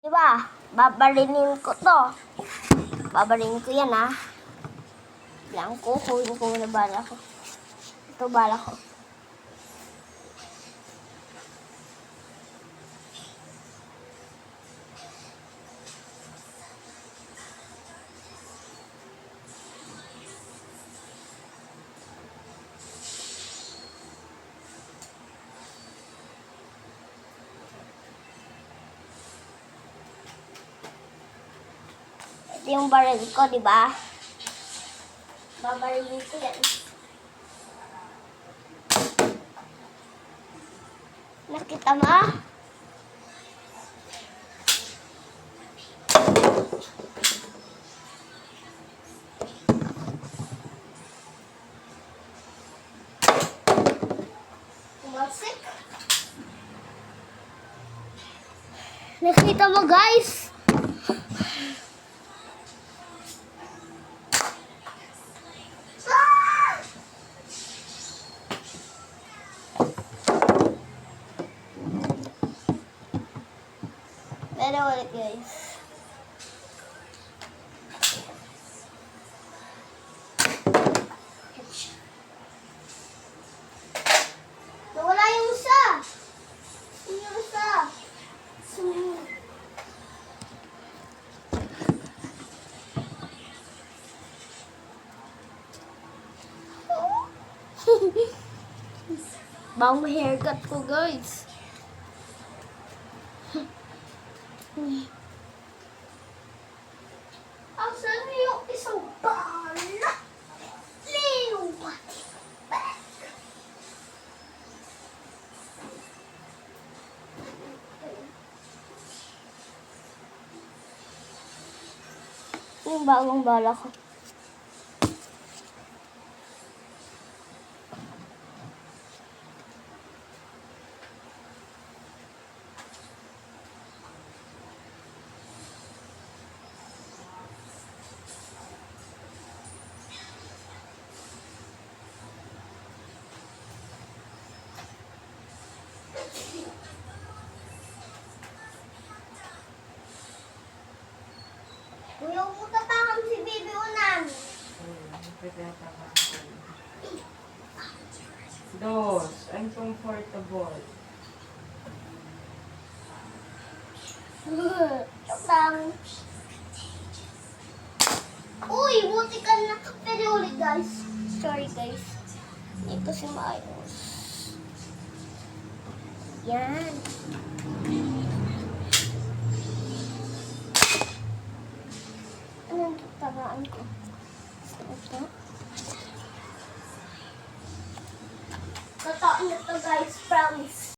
Diba? Babalinin ko to. Babalinin ko yan, ha. Lang ko, kuhin ko na bala ko. Ito bala ko. Ito yung baril ko, di ba? Babalinin ko yan. Nakita mo? Tumalsik. Nakita mo, guys? Pero ulit, guys. Nawala yung isa. Yung isa. Bang haircut ko, guys. Asan yung isang bala? Liwat. Yung bagong bala ko. Kuya, umutatakam si Bibi Unan. Dos, uncomfortable. Joke lang. Uy, buti ka na. Pero ulit, guys. Sorry, guys. Hindi kasi maayos. Yan. Anong tagaan ko? Ito. Totoo na to, guys. Promise.